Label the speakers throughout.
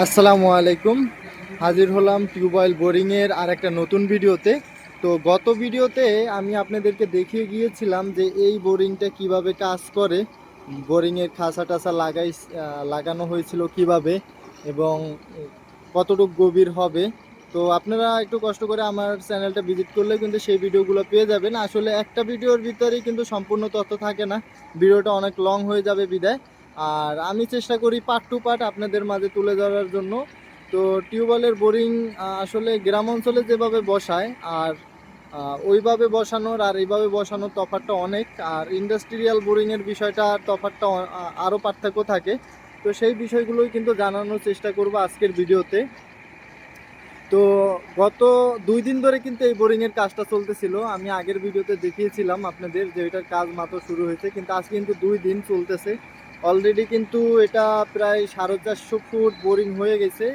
Speaker 1: আসসালামু আলাইকুম। হাজির হলাম টিউবওয়েল বোরিংয়ের আর একটা নতুন ভিডিওতে। তো গত ভিডিওতে আমি আপনাদেরকে দেখিয়ে গিয়েছিলাম যে এই বোরিংটা কিভাবে কাজ করে, বোরিংয়ের খাঁচা টাচা লাগানো হয়েছিল কিভাবে এবং কতটুকু গভীর হবে। তো আপনারা একটু কষ্ট করে আমার চ্যানেলটা ভিজিট করলে কিন্তু সেই ভিডিওগুলো পেয়ে যাবেন। আসলে একটা ভিডিওর ভিতরেই কিন্তু সম্পূর্ণ তথ্য থাকে না, ভিডিওটা অনেক লং হয়ে যাবে বিদায়। আর আমি চেষ্টা করি পার্ট টু পার্ট আপনাদের মাঝে তুলে ধরার জন্য। তো টিউবওয়েলের বোরিং আসলে গ্রাম অঞ্চলে যেভাবে বসায় আর ওইভাবে বসানোর আর এইভাবে বসানোর তফাৎটা অনেক। আর ইন্ডাস্ট্রিয়াল বোরিংয়ের বিষয়টা তফাৎটা আরও পার্থক্য থাকে। তো সেই বিষয়গুলোই কিন্তু জানানোর চেষ্টা করব আজকের ভিডিওতে। তো গত 2 দিন ধরে কিন্তু এই বোরিংয়ের কাজটা চলতেছিল। আমি আগের ভিডিওতে দেখিয়েছিলাম আপনাদের যে এটার কাজ মাত্র শুরু হয়েছে, কিন্তু আজকে কিন্তু 2 দিন চলতেছে। অলরেডি কিন্তু এটা প্রায় 450 ফুট বোরিং হয়ে গেছে।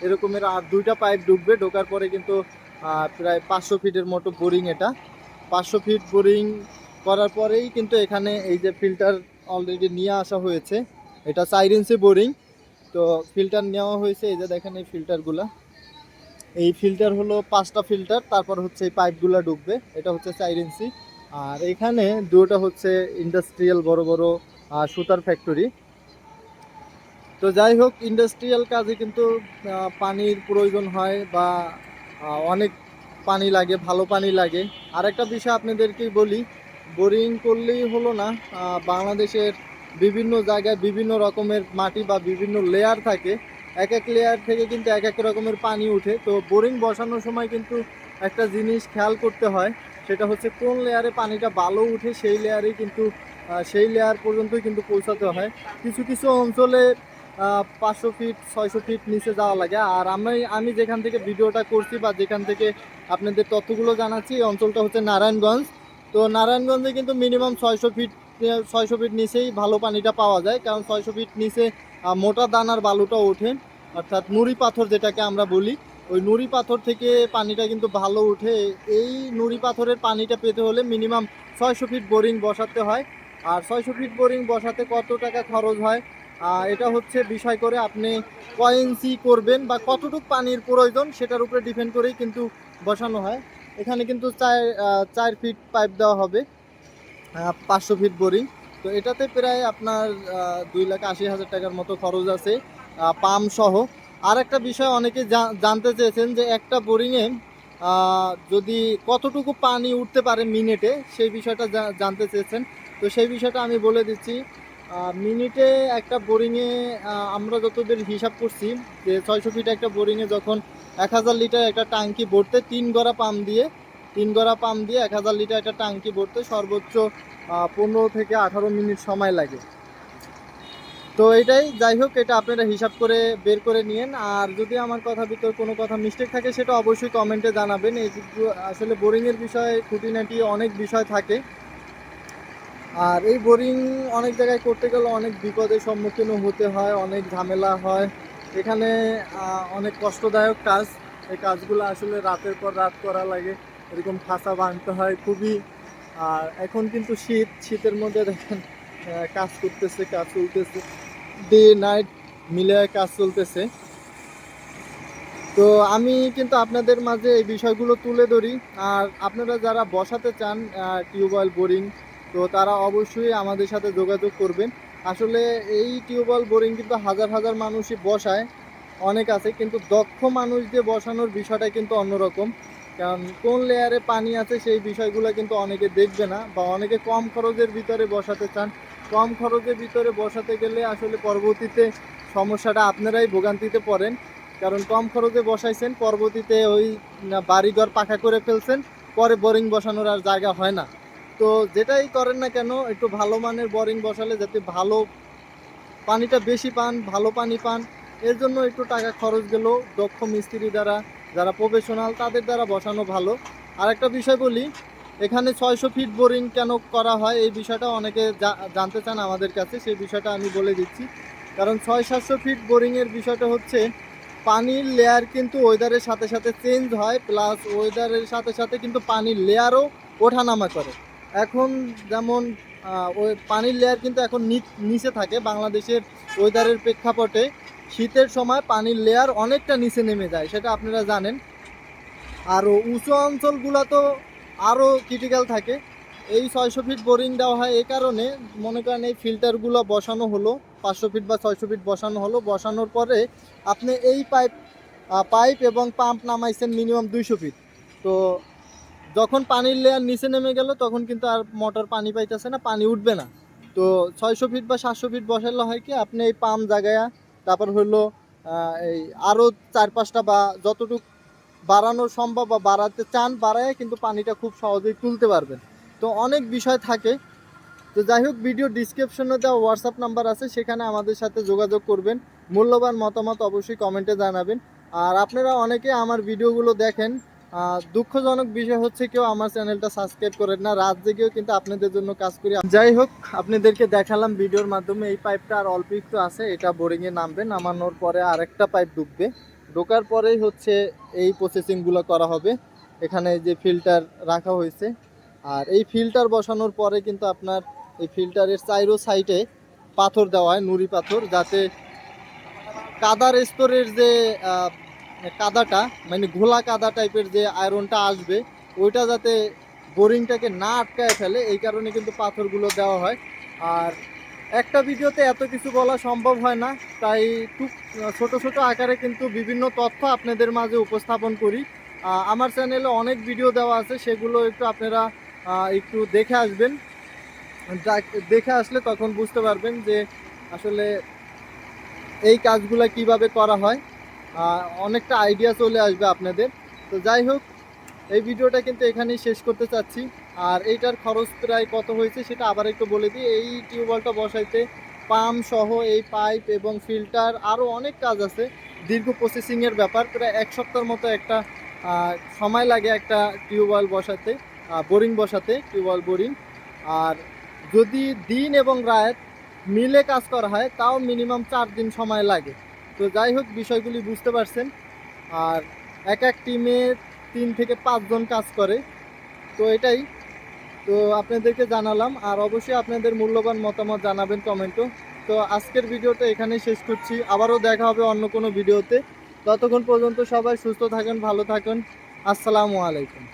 Speaker 1: এরকমের আর 2টা পাইপ ঢুকবে, ঢোকার পরে কিন্তু প্রায় 500 ফিটের মতো বোরিং। এটা 500 ফিট বোরিং করার পরেই কিন্তু এখানে এই যে ফিল্টার অলরেডি নিয়ে আসা হয়েছে। এটা 4 ইঞ্চি বোরিং। তো ফিল্টার নেওয়া হয়েছে, এই যে দেখেন এই ফিল্টারগুলা। এই ফিল্টার হলো 5টা ফিল্টার, তারপর হচ্ছে এই পাইপগুলো ঢুকবে। এটা হচ্ছে 4 ইঞ্চি। আর এখানে দুটো হচ্ছে ইন্ডাস্ট্রিয়াল বড় বড় সুতার ফ্যাক্টরি। তো যাই হোক, ইন্ডাস্ট্রিয়াল কাজে কিন্তু পানির প্রয়োজন হয় বা অনেক পানি লাগে, ভালো পানি লাগে। আর একটা বিষয় আপনাদেরকে বলি, বোরিং করলেই হলো না। বাংলাদেশের বিভিন্ন জায়গায় বিভিন্ন রকমের মাটি বা বিভিন্ন লেয়ার থাকে। এক এক লেয়ার থেকে কিন্তু এক এক রকমের পানি উঠে। তো বোরিং বসানোর সময় কিন্তু একটা জিনিস খেয়াল করতে হয়, সেটা হচ্ছে কোন লেয়ারে পানিটা ভালো উঠে সেই লেয়ারেই কিন্তু সেই লেয়ার পর্যন্তই কিন্তু পৌঁছাতে হয়। কিছু কিছু অঞ্চলে 500 ফিট 600 ফিট নিচে যাওয়া লাগে। আর আমি যেখান থেকে ভিডিওটা করছি বা যেখান থেকে আপনাদের তথ্যগুলো জানাচ্ছি, এই অঞ্চলটা হচ্ছে নারায়ণগঞ্জ। তো নারায়ণগঞ্জে কিন্তু মিনিমাম 600 ফিট নিচেই ভালো পানিটা পাওয়া যায়, কারণ 600 ফিট নিচে মোটা দানার বালুটা ওঠে, অর্থাৎ নুড়ি পাথর যেটাকে আমরা বলি। ওই নুড়ি পাথর থেকে পানিটা কিন্তু ভালো উঠে। এই নুড়ি পাথরের পানিটা পেতে হলে মিনিমাম 600 ফিট বোরিং বসাতে হয়। আর 600 ফিট বোরিং বসাতে কত টাকা খরচ হয়, এটা হচ্ছে বিষয় করে আপনি কয় ইঞ্চি করবেন বা কতটুকু পানির প্রয়োজন সেটার উপরে ডিপেন্ড করেই কিন্তু বসানো হয়। এখানে কিন্তু 4 ফিট পাইপ দেওয়া হবে, 500 ফিট বোরিং। তো এটাতে প্রায় আপনার 2,80,000 টাকার মতো খরচ আছে, পাম্প সহ। আর একটা বিষয় অনেকে জানতে চেয়েছেন যে একটা বোরিংয়ে যদি কতটুকু পানি উঠতে পারে মিনিটে, সেই বিষয়টা জানতে চেয়েছেন। তো সেই বিষয়টা আমি বলে দিচ্ছি। মিনিটে একটা বোরিংয়ে আমরা যতদূর হিসাব করছি যে 600 ফিট একটা বোরিংয়ে যখন 1,000 লিটার একটা টাঙ্কি ভরতে 3 গড়া পাম্প দিয়ে 1,000 লিটার একটা টাঙ্কি ভরতে সর্বোচ্চ 15 থেকে 18 মিনিট সময় লাগে। তো এটাই, যাই হোক, এটা আপনারা হিসাব করে বের করে নিয়েন। আর যদি আমার কথার ভিতর কোনো কথা মিস্টেক থাকে সেটা অবশ্যই কমেন্টে জানাবেন। এই আসলে বোরিংয়ের বিষয়ে খুঁটিনাটি অনেক বিষয় থাকে। আর এই বোরিং অনেক জায়গায় করতে গেলে অনেক বিপদের সম্মুখীনও হতে হয়, অনেক ঝামেলা হয় এখানে। অনেক কষ্টদায়ক কাজ। এই কাজগুলো আসলে রাতের পর রাত করা লাগে, এরকম খাঁচা বাঁধতে হয় খুবই। আর এখন কিন্তু শীতের মধ্যে দেখেন কাজ চলতেছে, ডে নাইট মিলে কাজ চলতেছে। তো আমি কিন্তু আপনাদের মাঝে এই বিষয়গুলো তুলে ধরি। আর আপনারা যারা বসাতে চান টিউবওয়েল বোরিং, তো তারা অবশ্যই আমাদের সাথে যোগাযোগ করবেন। আসলে এই টিউবওয়েল বোরিং কিন্তু হাজার হাজার মানুষই বসায়, অনেক আছে, কিন্তু দক্ষ মানুষ দিয়ে বসানোর বিষয়টা কিন্তু অন্যরকম। কারণ কোন লেয়ারে পানি আছে সেই বিষয়গুলো কিন্তু অনেকে দেখবে না, বা অনেকে কম খরচের ভিতরে বসাতে চান। কম খরচের ভিতরে বসাতে গেলে আসলে পরবর্তীতে সমস্যাটা আপনারাই ভোগান্তিতে পড়েন। কারণ কম খরচে বসাইছেন, পরবর্তীতে ওই বাড়িঘর পাকা করে ফেলছেন, পরে বোরিং বসানোর আর জায়গা হয় না। তো যেটাই করেন না কেন, একটু ভালো মানের বোরিং বসালে যাতে ভালো পানিটা বেশি পান, ভালো পানি পান, এর জন্য একটু টাকা খরচ গেলেও দক্ষ মিস্ত্রি দ্বারা, যারা প্রফেশনাল তাদের দ্বারা বসানো ভালো। আর একটা বিষয় বলি, এখানে 600 ফিট বোরিং কেন করা হয় এই বিষয়টা অনেকে জানতে চান আমাদের কাছে, সেই বিষয়টা আমি বলে দিচ্ছি। কারণ 600-700 ফিট বোরিংয়ের বিষয়টা হচ্ছে পানির লেয়ার কিন্তু ওয়েদারের সাথে সাথে চেঞ্জ হয়, প্লাস ওয়েদারের সাথে সাথে কিন্তু পানির লেয়ারও ওঠানামা করে। এখন যেমন ওই পানির লেয়ার কিন্তু এখন নিচে থাকে বাংলাদেশের ওয়েদারের প্রেক্ষাপটে। শীতের সময় পানির লেয়ার অনেকটা নিচে নেমে যায়, সেটা আপনারা জানেন। আরও উঁচু অঞ্চলগুলো তো আরও ক্রিটিক্যাল থাকে। এই 600 ফিট বোরিং দেওয়া হয় এই কারণে, মনে করেন এই ফিল্টারগুলো বসানো হলো 500 ফিট বা 600 ফিট বসানো হলো, বসানোর পরে আপনি এই পাইপ এবং পাম্প নামাইছেন মিনিমাম 200 ফিট। তো যখন পানির লেয়ার নিচে নেমে গেল তখন কিন্তু আর মোটর পানি পাইতেছে না, পানি উঠবে না। তো 600 ফিট বা 700 ফিট বসালে হয় কি, আপনি এই পাম্প জায়গায় তারপর হলো এই আরও 4-5টা বা যতটুকু বাড়ানো সম্ভব বা বাড়াতে চান বাড়ায় কিন্তু পানিটা খুব সহজেই তুলতে পারবেন। তো অনেক বিষয় থাকে। তো যাই হোক, ভিডিও ডিসক্রিপশনে দেওয়া হোয়াটসঅ্যাপ নাম্বার আছে, সেখানে আমাদের সাথে যোগাযোগ করবেন। মূল্যবান মতামত অবশ্যই কমেন্টে জানাবেন। আর আপনারা অনেকে আমার ভিডিওগুলো দেখেন, দুঃখজনক বিষয় হচ্ছে কেউ আমার চ্যানেলটা সাবস্ক্রাইব করেন না। রাত জেগেও কিন্তু আপনাদের জন্য কাজ করি। যাই হোক, আপনাদেরকে দেখালাম ভিডিওর মাধ্যমে। এই পাইপটা আর অল্প একটু আছে, এটা বোরিংয়ে নামবে, নামানোর পরে আরেকটা পাইপ ঢুকবে, ঢোকার পরেই হচ্ছে এই প্রসেসিংগুলো করা হবে। এখানে যে ফিল্টার রাখা হয়েছে, আর এই ফিল্টার বসানোর পরে কিন্তু আপনার এই ফিল্টারের চাইরো সাইডে পাথর দেওয়া হয়, নুড়ি পাথর, যাতে কাদার স্তরের যে কাদাটা, মানে ঘোলা কাদা টাইপের যে আয়রনটা আসবে, ওইটা যাতে বোরিংটাকে না আটকায় ফেলে, এই কারণে কিন্তু পাথরগুলো দেওয়া হয়। আর একটা ভিডিওতে এত কিছু বলা সম্ভব হয় না, তাই খুব ছোট ছোট আকারে কিন্তু বিভিন্ন তথ্য আপনাদের মাঝে উপস্থাপন করি। আমার চ্যানেলে অনেক ভিডিও দেওয়া আছে, সেগুলো একটু আপনারা একটু দেখে আসবেন। দেখে আসলে তখন বুঝতে পারবেন যে আসলে এই কাজগুলো কিভাবে করা হয়, অনেকটা আইডিয়া চলে আসবে আপনাদের। তো যাই হোক, এই ভিডিওটা কিন্তু এখানেই শেষ করতে চাচ্ছি। আর এইটার খরচ প্রায় কত হয়েছে সেটা আবার একটু বলে দিই। এই টিউবওয়েলটা বসাইতে পাম্প সহ এই পাইপ এবং ফিল্টার আরও অনেক কাজ আছে, দীর্ঘ প্রসেসিংয়ের ব্যাপার। প্রায় 1 সপ্তাহের মতো একটা সময় লাগে একটা টিউবওয়েল বসাতে, বোরিং বসাতে, টিউবওয়েল বোরিং। আর যদি দিন এবং রাত মিলে কাজ করা হয় তাও মিনিমাম 4 দিন সময় লাগে। তো যাই হোক, বিষয়গুলি বুঝতে পারছেন। আর এক এক টিমে 3 থেকে 5 জন কাজ করে। তো এটাই তো আপনাদেরকে জানালাম। আর অবশ্যই আপনাদের মূল্যবান মতামত জানাবেন কমেন্টও। তো আজকের ভিডিওটা এখানেই শেষ করছি, আবারও দেখা হবে অন্য কোনো ভিডিওতে। ততক্ষণ পর্যন্ত সবাই সুস্থ থাকেন, ভালো থাকেন। আসসালামু আলাইকুম।